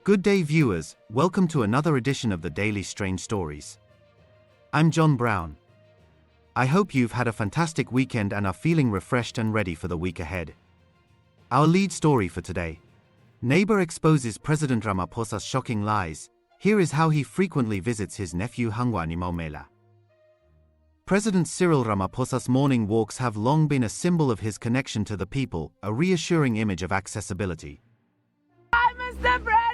Good day viewers, welcome to another edition of the Daily Strange Stories. I'm John Brown. I hope you've had a fantastic weekend and are feeling refreshed and ready for the week ahead. Our lead story for today. Neighbor exposes President Ramaphosa's shocking lies. Here is how he frequently visits his nephew Hangwani Maumela. President Cyril Ramaphosa's morning walks have long been a symbol of his connection to the people, a reassuring image of accessibility. Hi, Mr. President!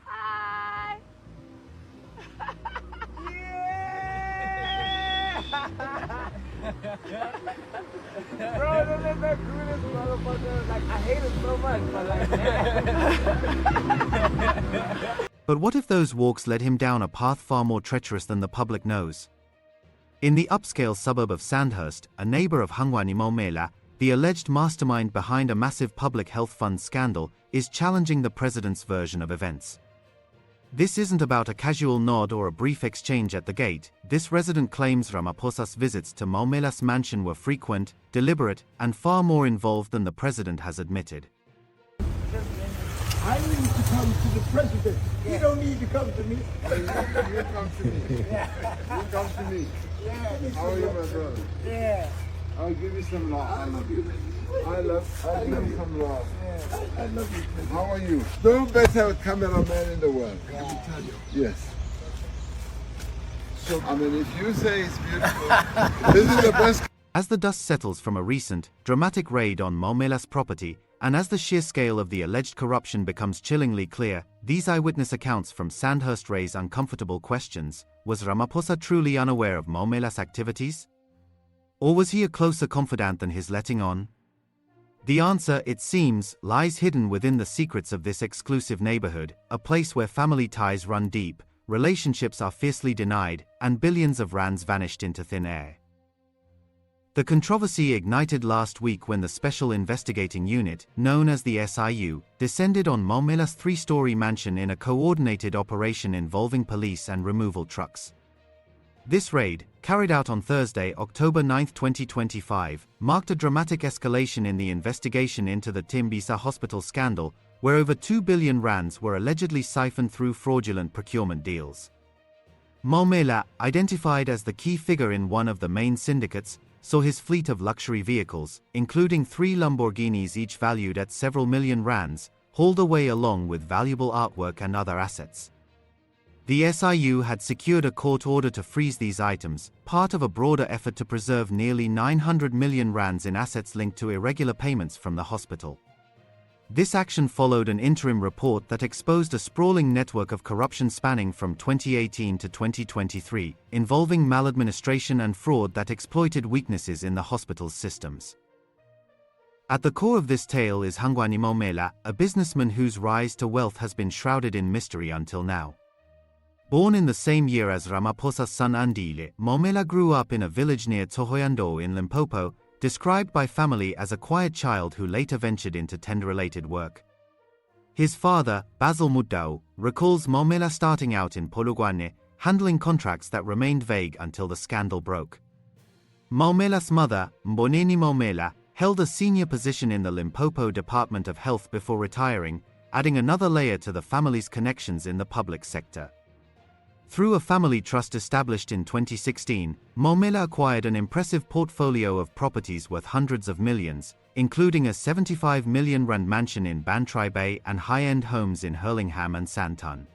Hi! Bro, don't let that coolest motherfucker, like, I hate him so much, but like, But what if those walks led him down a path far more treacherous than the public knows? In the upscale suburb of Sandhurst, a neighbor of Hangwani Maumela, the alleged mastermind behind a massive public health fund scandal, is challenging the president's version of events. This isn't about a casual nod or a brief exchange at the gate. This resident claims Ramaphosa's visits to Maumela's mansion were frequent, deliberate, and far more involved than the president has admitted. I need to come to the president. Yeah. He don't need to come to me. You come to me. yeah. You come to me. Yeah. How are you, my brother? Yeah. I'll give you some love. I love you. I'll give you some love. I love you. How are you? No better cameraman in the world. Let me tell you. Yes. So, I mean, if you say it's beautiful, this is the best. As the dust settles from a recent, dramatic raid on Maumela's property, and as the sheer scale of the alleged corruption becomes chillingly clear, these eyewitness accounts from Sandhurst raise uncomfortable questions. Was Ramaposa truly unaware of Maumela's activities? Or was he a closer confidant than his letting on? The answer, it seems, lies hidden within the secrets of this exclusive neighborhood, a place where family ties run deep, relationships are fiercely denied, and billions of rands vanished into thin air. The controversy ignited last week when the Special Investigating Unit, known as the SIU, descended on Maumela's three-story mansion in a coordinated operation involving police and removal trucks. This raid, carried out on Thursday, October 9, 2025, marked a dramatic escalation in the investigation into the Tembisa Hospital scandal, where over 2 billion rands were allegedly siphoned through fraudulent procurement deals. Maumela, identified as the key figure in one of the main syndicates, saw his fleet of luxury vehicles, including 3 Lamborghinis each valued at several million rands, hauled away along with valuable artwork and other assets. The SIU had secured a court order to freeze these items, part of a broader effort to preserve nearly 900 million rands in assets linked to irregular payments from the hospital. This action followed an interim report that exposed a sprawling network of corruption spanning from 2018 to 2023, involving maladministration and fraud that exploited weaknesses in the hospital's systems. At the core of this tale is Hangwani Maumela, a businessman whose rise to wealth has been shrouded in mystery until now. Born in the same year as Ramaposa's son Andile, Maumela grew up in a village near Tohoyandou in Limpopo, described by family as a quiet child who later ventured into tent-related work. His father, Basil Muddao, recalls Maumela starting out in Polokwane, handling contracts that remained vague until the scandal broke. Maumela's mother, Mboneni Maumela, held a senior position in the Limpopo Department of Health before retiring, adding another layer to the family's connections in the public sector. Through a family trust established in 2016, Maumela acquired an impressive portfolio of properties worth hundreds of millions, including a 75 million rand mansion in Bantry Bay and high-end homes in Hurlingham and Sandton.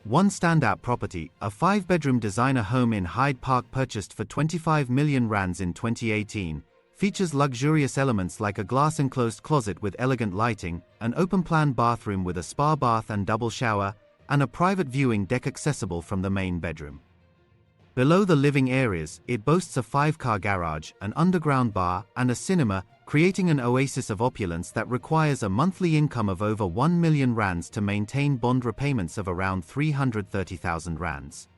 One standout property, a 5-bedroom designer home in Hyde Park purchased for 25 million rands in 2018, features luxurious elements like a glass-enclosed closet with elegant lighting, an open-plan bathroom with a spa bath and double shower, and a private viewing deck accessible from the main bedroom. Below the living areas, it boasts a 5-car garage, an underground bar, and a cinema, creating an oasis of opulence that requires a monthly income of over 1 million rands to maintain bond repayments of around 330,000 rands.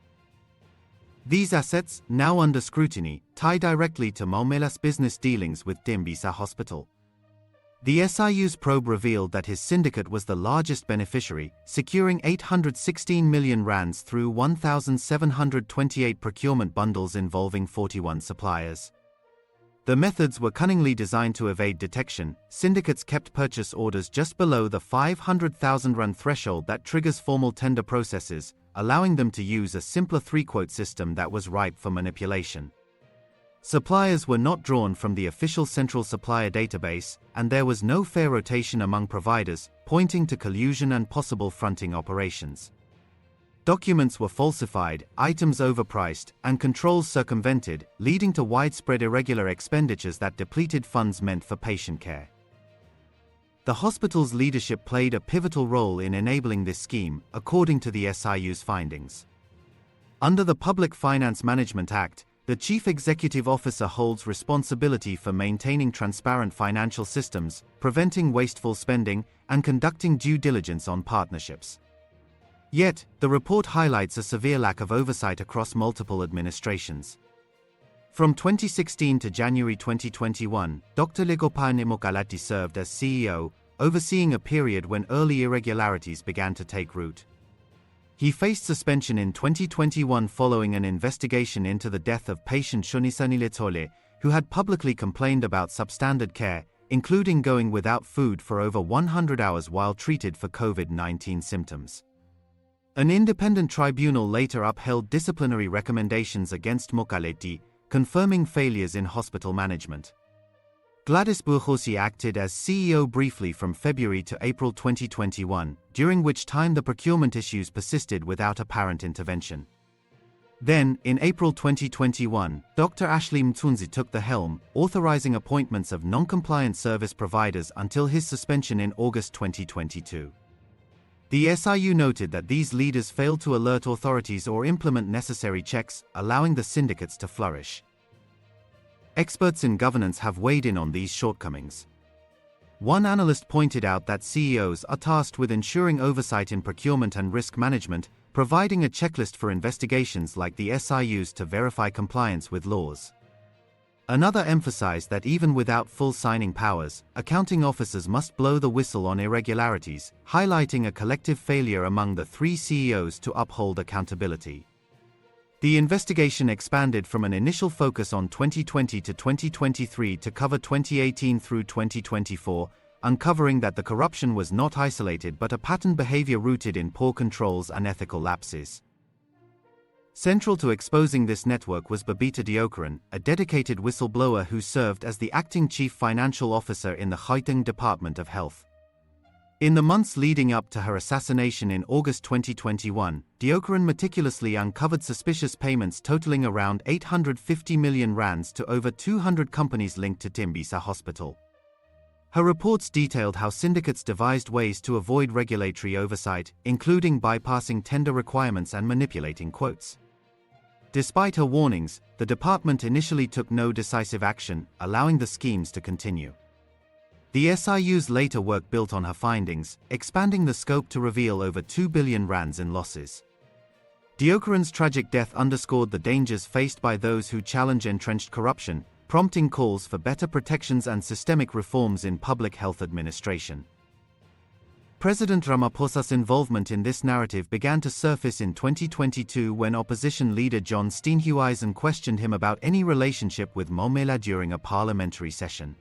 These assets, now under scrutiny, tie directly to Maumela's business dealings with Tembisa Hospital. The SIU's probe revealed that his syndicate was the largest beneficiary, securing 816 million rands through 1,728 procurement bundles involving 41 suppliers. The methods were cunningly designed to evade detection. Syndicates kept purchase orders just below the 500,000 rand threshold that triggers formal tender processes, allowing them to use a simpler three-quote system that was ripe for manipulation. Suppliers were not drawn from the official central supplier database, and there was no fair rotation among providers, pointing to collusion and possible fronting operations. Documents were falsified, items overpriced, and controls circumvented, leading to widespread irregular expenditures that depleted funds meant for patient care. The hospital's leadership played a pivotal role in enabling this scheme, according to the SIU's findings. Under the Public Finance Management Act, the Chief Executive Officer holds responsibility for maintaining transparent financial systems, preventing wasteful spending, and conducting due diligence on partnerships. Yet, the report highlights a severe lack of oversight across multiple administrations. From 2016 to January 2021, Dr. Legopane Mokalati served as CEO, overseeing a period when early irregularities began to take root. He faced suspension in 2021 following an investigation into the death of patient Shonisani Letole, who had publicly complained about substandard care, including going without food for over 100 hours while treated for COVID-19 symptoms. An independent tribunal later upheld disciplinary recommendations against Mokaleti, confirming failures in hospital management. Gladys Buhosi acted as CEO briefly from February to April 2021, during which time the procurement issues persisted without apparent intervention. Then, in April 2021, Dr. Ashley Mtunzi took the helm, authorizing appointments of non-compliant service providers until his suspension in August 2022. The SIU noted that these leaders failed to alert authorities or implement necessary checks, allowing the syndicates to flourish. Experts in governance have weighed in on these shortcomings. One analyst pointed out that CEOs are tasked with ensuring oversight in procurement and risk management, providing a checklist for investigations like the SIU's to verify compliance with laws. Another emphasized that even without full signing powers, accounting officers must blow the whistle on irregularities, highlighting a collective failure among the three CEOs to uphold accountability. The investigation expanded from an initial focus on 2020 to 2023 to cover 2018 through 2024, uncovering that the corruption was not isolated but a patterned behavior rooted in poor controls and ethical lapses. Central to exposing this network was Babita Deokaran, a dedicated whistleblower who served as the acting chief financial officer in the Gauteng Department of Health. In the months leading up to her assassination in August 2021, Deokaran meticulously uncovered suspicious payments totaling around 850 million rands to over 200 companies linked to Tembisa Hospital. Her reports detailed how syndicates devised ways to avoid regulatory oversight, including bypassing tender requirements and manipulating quotes. Despite her warnings, the department initially took no decisive action, allowing the schemes to continue. The SIU's later work built on her findings, expanding the scope to reveal over 2 billion rands in losses. Deokaran's tragic death underscored the dangers faced by those who challenge entrenched corruption, prompting calls for better protections and systemic reforms in public health administration. President Ramaphosa's involvement in this narrative began to surface in 2022 when opposition leader John Steenhuisen questioned him about any relationship with Maumela during a parliamentary session.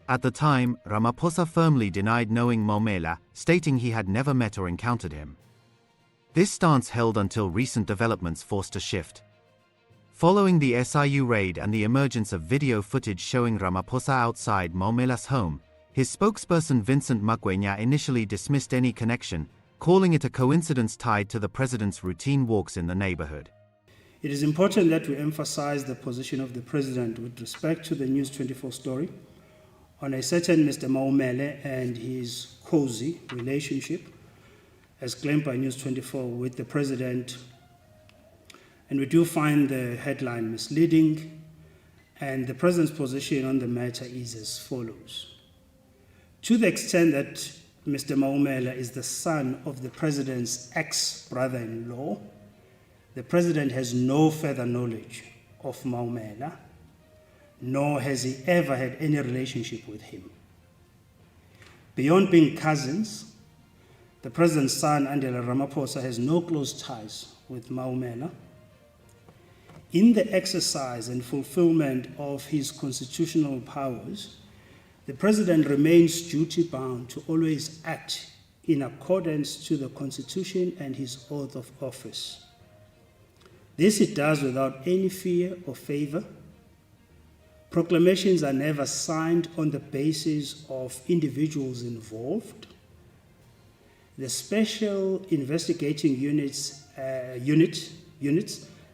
At the time, Ramaposa firmly denied knowing Maumela, stating he had never met or encountered him. This stance held until recent developments forced a shift. Following the SIU raid and the emergence of video footage showing Ramaposa outside Maumela's home, his spokesperson Vincent Magwenya initially dismissed any connection, calling it a coincidence tied to the president's routine walks in the neighborhood. It is important that we emphasize the position of the president with respect to the News 24 story on a certain Mr. Maumela and his cozy relationship, as claimed by News 24 with the president. And we do find the headline misleading, and the president's position on the matter is as follows. To the extent that Mr. Maumela is the son of the president's ex-brother-in-law, the president has no further knowledge of Maumela, nor has he ever had any relationship with him. Beyond being cousins, the president's son, Andela Ramaposa, has no close ties with Maumela. In the exercise and fulfillment of his constitutional powers, the President remains duty-bound to always act in accordance to the Constitution and his oath of office. This he does without any fear or favor. Proclamations are never signed on the basis of individuals involved. The Special Investigating Units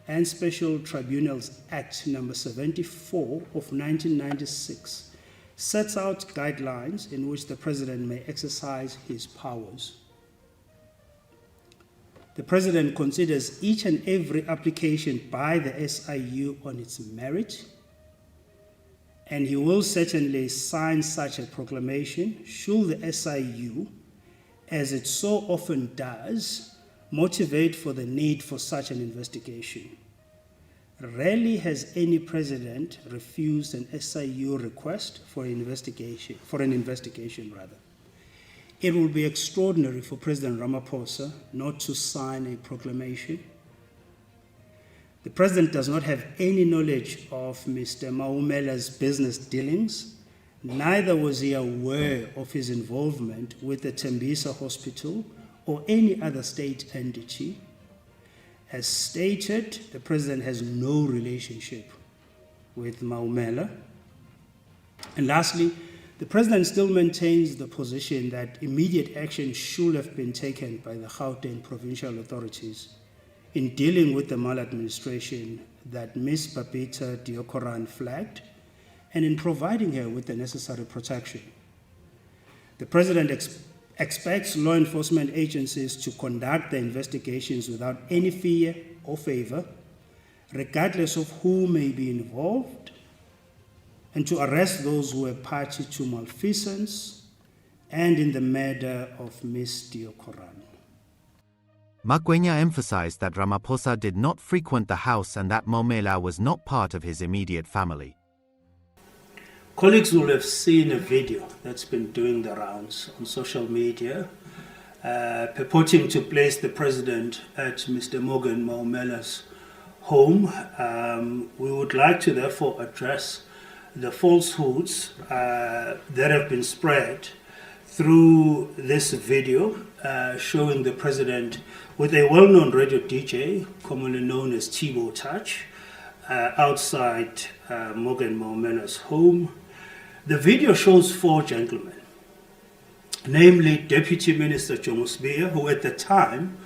and Special Tribunals Act No. 74 of 1996 sets out guidelines in which the President may exercise his powers. The President considers each and every application by the SIU on its merit, and he will certainly sign such a proclamation should the SIU, as it so often does, motivate for the need for such an investigation. Rarely has any president refused an SIU request for an investigation. It will be extraordinary for President Ramaposa not to sign a proclamation. The President does not have any knowledge of Mr. Maumela's business dealings. Neither was he aware of his involvement with the Tembisa Hospital or any other state entity. As stated, the President has no relationship with Maumela. And lastly, the President still maintains the position that immediate action should have been taken by the Gauteng provincial authorities in dealing with the maladministration that Ms. Babita Deokaran flagged and in providing her with the necessary protection. The President expects law enforcement agencies to conduct the investigations without any fear or favor, regardless of who may be involved, and to arrest those who were party to malfeasance and in the murder of Ms. Deokaran. Makwenya emphasized that Ramaposa did not frequent the house and that Maumela was not part of his immediate family. Colleagues will have seen a video that's been doing the rounds on social media purporting to place the President at Mr. Hangwani Maumela's home. We would like to therefore address the falsehoods that have been spread through this video showing the President with a well-known radio DJ, commonly known as Thibo Touch, outside Hangwani Maumela's home. The video shows four gentlemen, namely Deputy Minister Jomo Spear, who at the time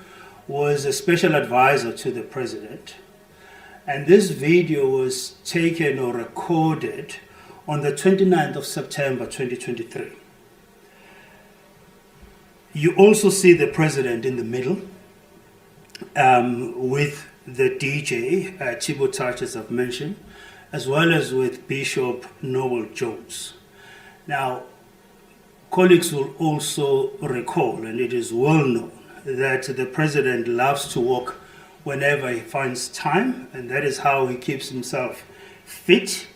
was a special advisor to the President. And this video was taken or recorded on the 29th of September 2023. You also see the President in the middle with the DJ, Thibo Touch, as I've mentioned, as well as with Bishop Noel Jones. Now, colleagues will also recall, and it is well known, that the President loves to walk whenever he finds time, and that is how he keeps himself fit.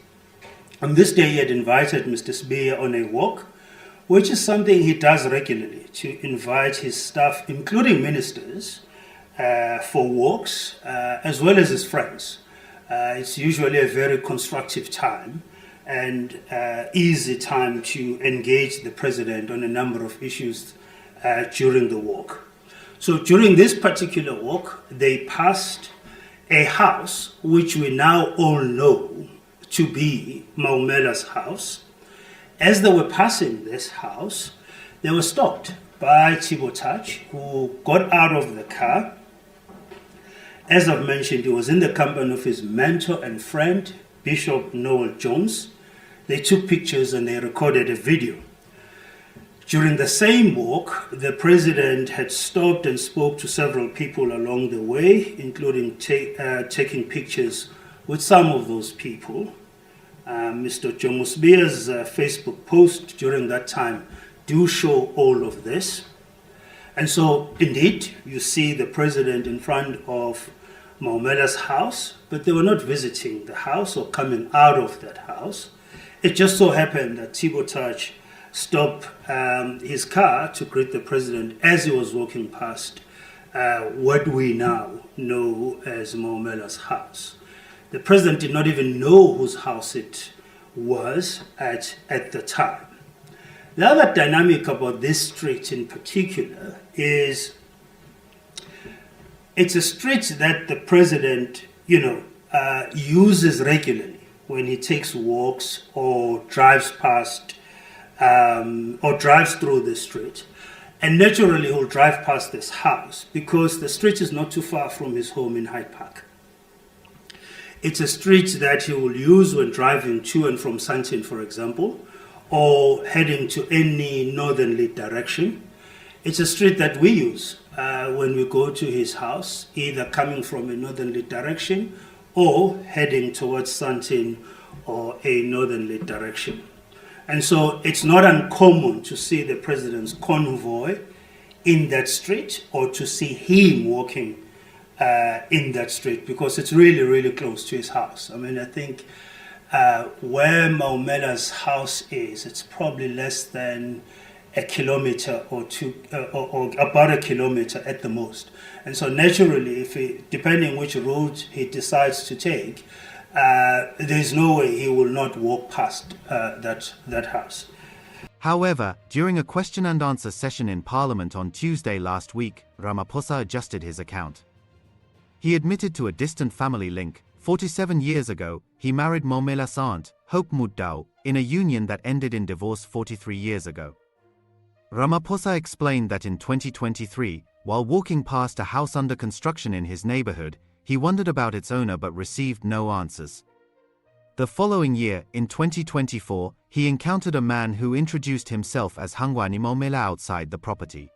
On this day, he had invited Mr. Spear on a walk, which is something he does regularly, to invite his staff, including ministers, for walks, as well as his friends. It's usually a very constructive time and easy time to engage the President on a number of issues during the walk. So during this particular walk, they passed a house which we now all know to be Maumela's house. As they were passing this house, they were stopped by Thibo Touch, who got out of the car. As I've mentioned, he was in the company of his mentor and friend, Bishop Noel Jones. They took pictures and they recorded a video. During the same walk, the President had stopped and spoke to several people along the way, including taking pictures with some of those people. Mr. Jomo Spear's Facebook post during that time do show all of this. And so, indeed, you see the President in front of Maumela's house, but they were not visiting the house or coming out of that house. It just so happened that Thibo Touch stopped his car to greet the President as he was walking past what we now know as Maumela's house. The president did not even know whose house it was at the time. The other dynamic about this street in particular is it's a street that the president, uses regularly when he takes walks or drives past or drives through the street. And naturally, he'll drive past this house because the street is not too far from his home in Hyde Park. It's a street that he will use when driving to and from Sandton, for example, or heading to any northerly direction. It's a street that we use when we go to his house, either coming from a northerly direction or heading towards Sandton or a northerly direction. And so it's not uncommon to see the president's convoy in that street or to see him walking in that street because it's really, really close to his house. I mean, I think where Maumela's house is, it's probably less than a kilometer or two, or about a kilometer at the most. And so naturally, depending which route he decides to take, there's no way he will not walk past that house. However, during a question and answer session in Parliament on Tuesday last week, Ramaposa adjusted his account. He admitted to a distant family link. 47 years ago, he married Maumela's aunt, Hope Muddau, in a union that ended in divorce 43 years ago. Ramaposa explained that in 2023, while walking past a house under construction in his neighborhood, he wondered about its owner but received no answers. The following year, in 2024, he encountered a man who introduced himself as Hangwani Maumela outside the property.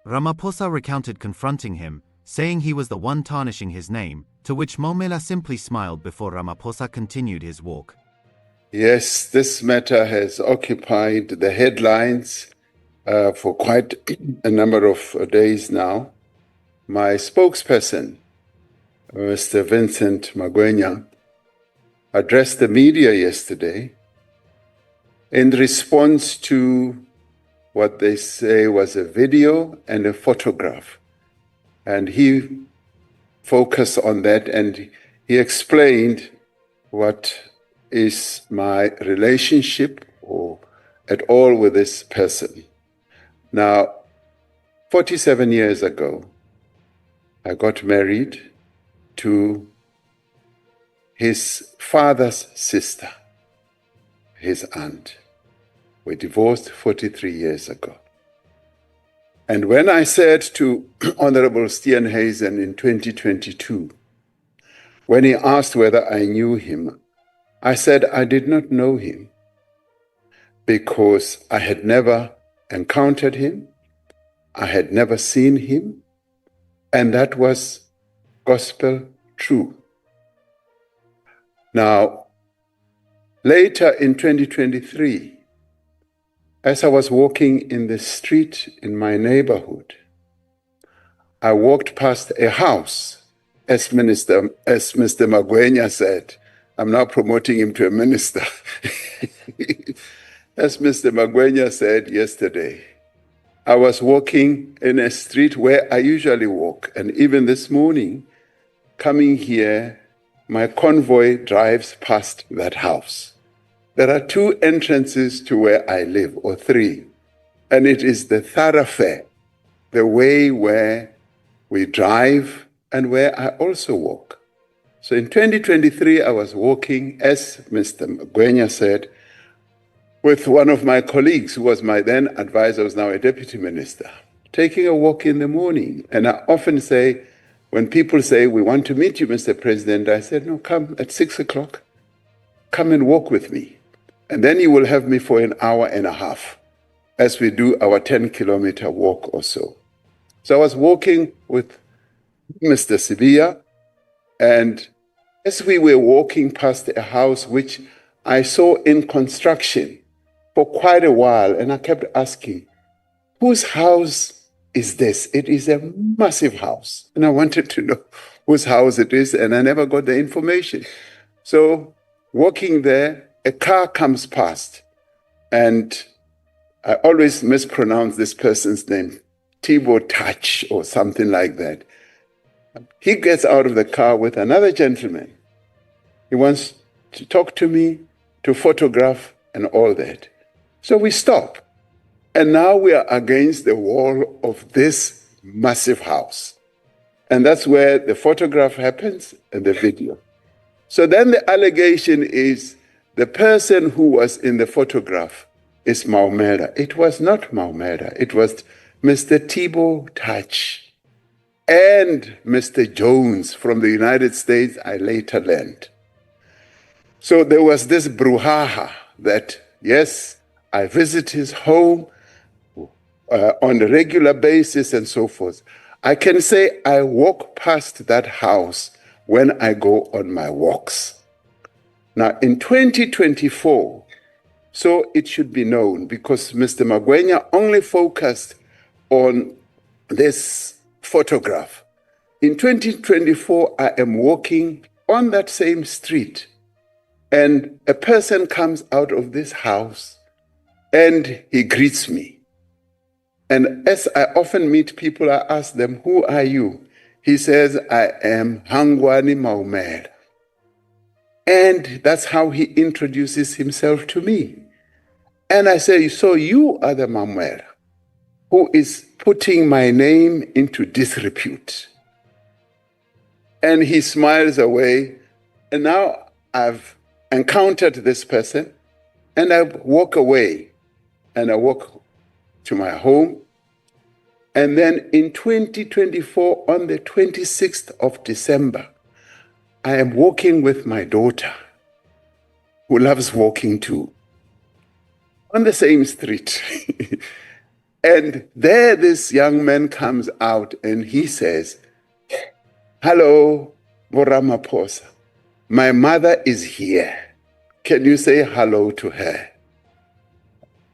Ramaposa recounted confronting him, saying he was the one tarnishing his name, to which Maumela simply smiled before Ramaposa continued his walk. Yes, this matter has occupied the headlines for quite a number of days now. My spokesperson, Mr. Vincent Magwenya, addressed the media yesterday in response to what they say was a video and a photograph. And he focused on that and he explained what is my relationship or at all with this person. Now, 47 years ago, I got married to his father's sister, his aunt. We divorced 43 years ago. And when I said to Honorable Steenhuisen in 2022, when he asked whether I knew him, I said I did not know him because I had never encountered him, I had never seen him, and that was gospel true. Now, later in 2023, as I was walking in the street in my neighborhood, I walked past a house, as Mr. Magwenya said. I'm now promoting him to a minister. As Mr. Magwenya said yesterday, I was walking in a street where I usually walk, and even this morning, coming here, my convoy drives past that house. There are 2 entrances to where I live, or 3, and it is the thoroughfare, the way where we drive and where I also walk. So in 2023, I was walking, as Mr. Magwenya said, with one of my colleagues who was my then advisor, who is now a deputy minister, taking a walk in the morning. And I often say, when people say, we want to meet you, Mr. President, I said, no, come at 6 o'clock. Come and walk with me. And then you will have me for an hour and a half as we do our 10-kilometer walk or so. So I was walking with Mr. Sibia, and as we were walking past a house which I saw in construction for quite a while, and I kept asking, whose house is this? It is a massive house. And I wanted to know whose house it is, and I never got the information. So walking there, a car comes past, and I always mispronounce this person's name, Tibo Touch or something like that. He gets out of the car with another gentleman, He wants to talk to me, to photograph, and all that. So we stop. And now we are against the wall of this massive house. And that's where the photograph happens and the video. So then the allegation is the person who was in the photograph is Maumela. It was not Maumela. It was Mr. Thibault Touch and Mr. Jones from the United States, I later learned. So there was this brouhaha that, yes, I visit his home on a regular basis and so forth. I can say I walk past that house when I go on my walks. Now, in 2024, so it should be known, because Mr. Magwenya only focused on this photograph. In 2024, I am walking on that same street, and a person comes out of this house and he greets me. And as I often meet people, I ask them, who are you? He says, I am Hangwani Maumela. And that's how he introduces himself to me. And I say, so you are the Maumela who is putting my name into disrepute. And he smiles away. And now I've encountered this person, and I walk away, and I walk to my home. And then in 2024, on the 26th of December, I am walking with my daughter, who loves walking too, on the same street. And there this young man comes out and he says, hello, Ramaposa. My mother is here. Can you say hello to her?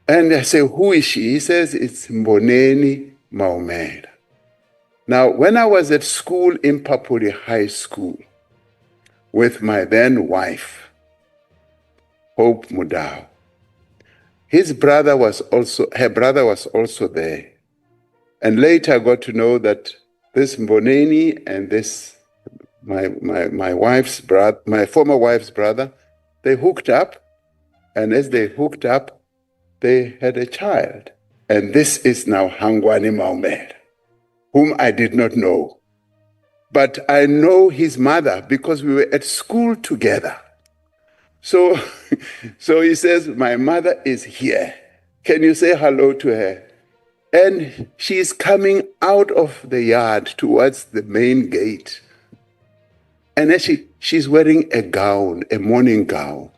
And I say, who is she? He says, it's Hangwani Maumela. Now, when I was at school in Papuli High School with my then wife, Hope Mudau, her brother was also there. And later I got to know that this Mboneni and this, my wife's brother, my former wife's brother, they hooked up. And as they hooked up, they had a child. And this is now Hangwani Maumela, whom I did not know. But I know his mother because we were at school together. So he says, my mother is here. Can you say hello to her? And she is coming out of the yard towards the main gate. And as she's wearing a gown, a morning gown.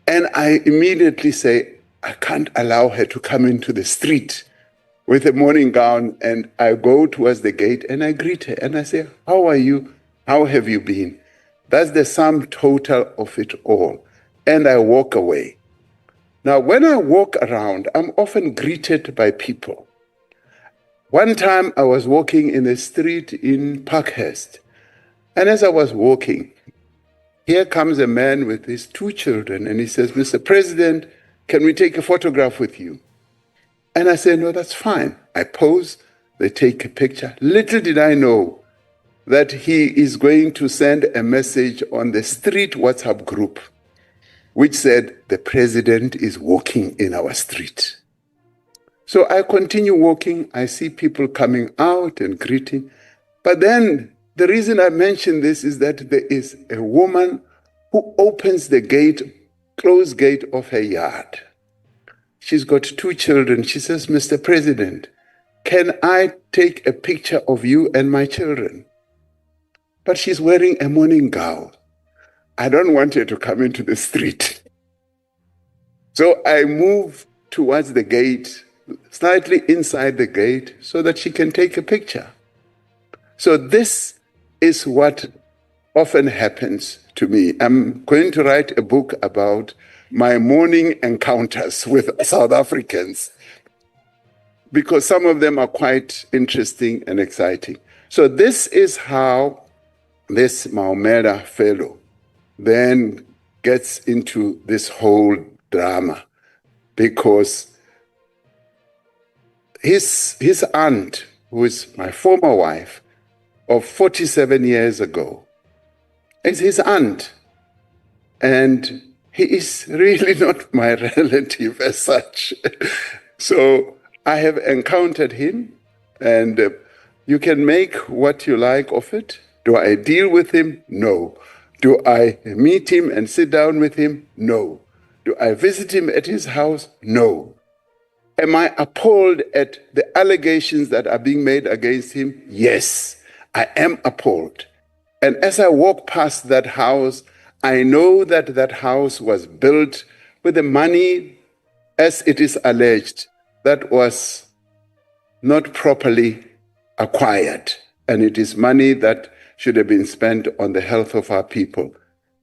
And I immediately say, I can't allow her to come into the street with a morning gown. And I go towards the gate and I greet her. And I say, how are you? How have you been? That's the sum total of it all. And I walk away. Now, when I walk around, I'm often greeted by people. One time I was walking in a street in Parkhurst. And as I was walking, here comes a man with his two children. And he says, Mr. President, can we take a photograph with you? And I say, no, that's fine. I pose, they take a picture. Little did I know that he is going to send a message on the street WhatsApp group, which said, the president is walking in our street. So I continue walking. I see people coming out and greeting. But then the reason I mention this is that there is a woman who opens the gate, closed gate of her yard. She's got two children. She says, Mr. President, can I take a picture of you and my children? But she's wearing a morning gown. I don't want her to come into the street. So I move towards the gate, slightly inside the gate, so that she can take a picture. So this is what often happens to me. I'm going to write a book about my morning encounters with South Africans, because some of them are quite interesting and exciting. So this is how this Maumela fellow then gets into this whole drama, because his aunt, who is my former wife of 47 years ago, is his aunt. And he is really not my relative as such. So I have encountered him, and you can make what you like of it. Do I deal with him? No. Do I meet him and sit down with him? No. Do I visit him at his house? No. Am I appalled at the allegations that are being made against him? Yes, I am appalled. And as I walk past that house, I know that that house was built with the money, as it is alleged, that was not properly acquired. And it is money that should have been spent on the health of our people.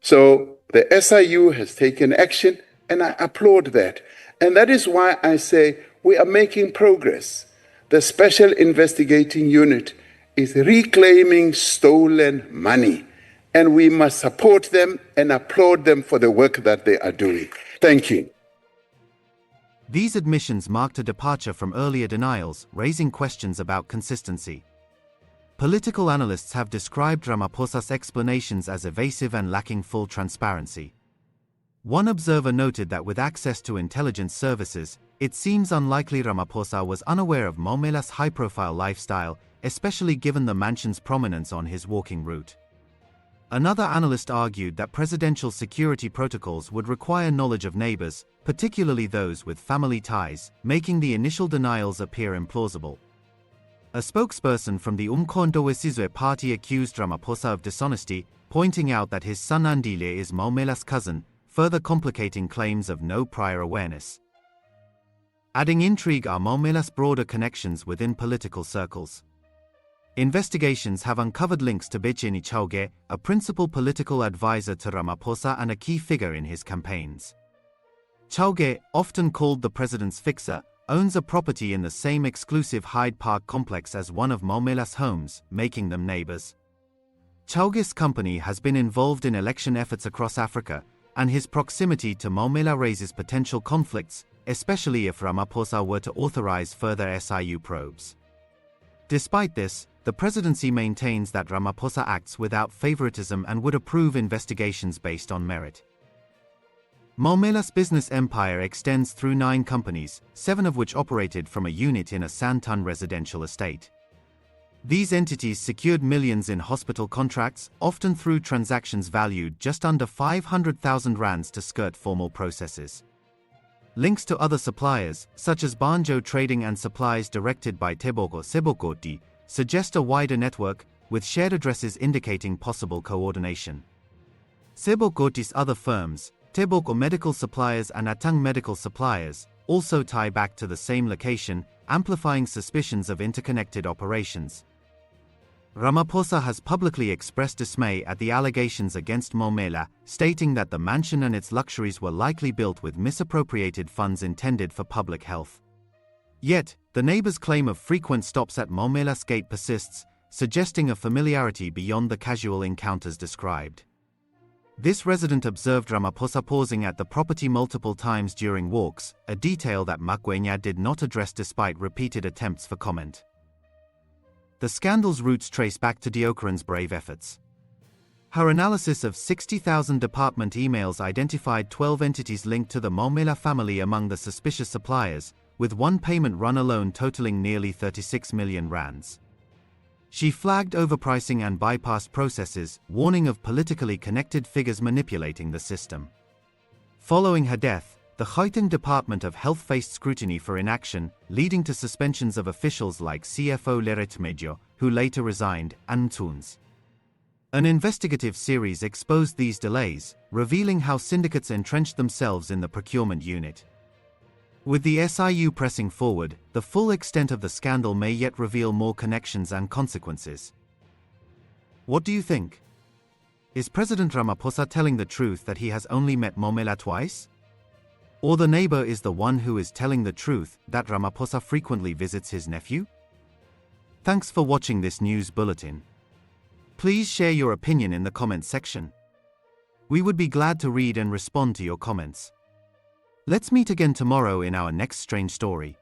So the SIU has taken action, and I applaud that. And that is why I say we are making progress. The Special Investigating Unit is reclaiming stolen money, and we must support them and applaud them for the work that they are doing. Thank you. These admissions marked a departure from earlier denials, raising questions about consistency. Political analysts have described Ramaposa's explanations as evasive and lacking full transparency. One observer noted that with access to intelligence services, it seems unlikely Ramaposa was unaware of Maumela's high-profile lifestyle, especially given the mansion's prominence on his walking route. Another analyst argued that presidential security protocols would require knowledge of neighbors, particularly those with family ties, making the initial denials appear implausible. A spokesperson from the Umkhonto weSizwe party accused Ramaposa of dishonesty, pointing out that his son Andile is Maumela's cousin, further complicating claims of no prior awareness. Adding intrigue are Maumela's broader connections within political circles. Investigations have uncovered links to Becheni Chauge, a principal political advisor to Ramaposa and a key figure in his campaigns. Chauge, often called the president's fixer, owns a property in the same exclusive Hyde Park complex as one of Maumela's homes, making them neighbors. Chauge's company has been involved in election efforts across Africa, and his proximity to Maumela raises potential conflicts, especially if Ramaposa were to authorize further SIU probes. Despite this, the presidency maintains that Ramaposa acts without favoritism and would approve investigations based on merit. Maumela's business empire extends through 9 companies, 7 of which operated from a unit in a Sandton residential estate. These entities secured millions in hospital contracts, often through transactions valued just under 500,000 rands to skirt formal processes. Links to other suppliers, such as Banjo Trading and supplies directed by Teboko Sebokoti, suggest a wider network, with shared addresses indicating possible coordination. Sebokoti's other firms, Teboko Medical Suppliers and Atang Medical Suppliers, also tie back to the same location, amplifying suspicions of interconnected operations. Ramaposa has publicly expressed dismay at the allegations against Maumela, stating that the mansion and its luxuries were likely built with misappropriated funds intended for public health. Yet, the neighbor's claim of frequent stops at Maumela's gate persists, suggesting a familiarity beyond the casual encounters described. This resident observed Ramaposa pausing at the property multiple times during walks, a detail that Makwenya did not address despite repeated attempts for comment. The scandal's roots trace back to Deokaran's brave efforts. Her analysis of 60,000 department emails identified 12 entities linked to the Maumela family among the suspicious suppliers, with one payment run alone totaling nearly 36 million rands. She flagged overpricing and bypassed processes, warning of politically connected figures manipulating the system. Following her death, the Gauteng Department of Health faced scrutiny for inaction, leading to suspensions of officials like CFO Leretmejo, who later resigned, and Mtuns. An investigative series exposed these delays, revealing how syndicates entrenched themselves in the procurement unit. With the SIU pressing forward, the full extent of the scandal may yet reveal more connections and consequences. What do you think? Is President Ramaposa telling the truth that he has only met Maumela twice? Or the neighbor is the one who is telling the truth that Ramaposa frequently visits his nephew? Thanks for watching this news bulletin. Please share your opinion in the comments section. We would be glad to read and respond to your comments. Let's meet again tomorrow in our next strange story.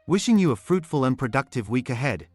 Wishing you a fruitful and productive week ahead.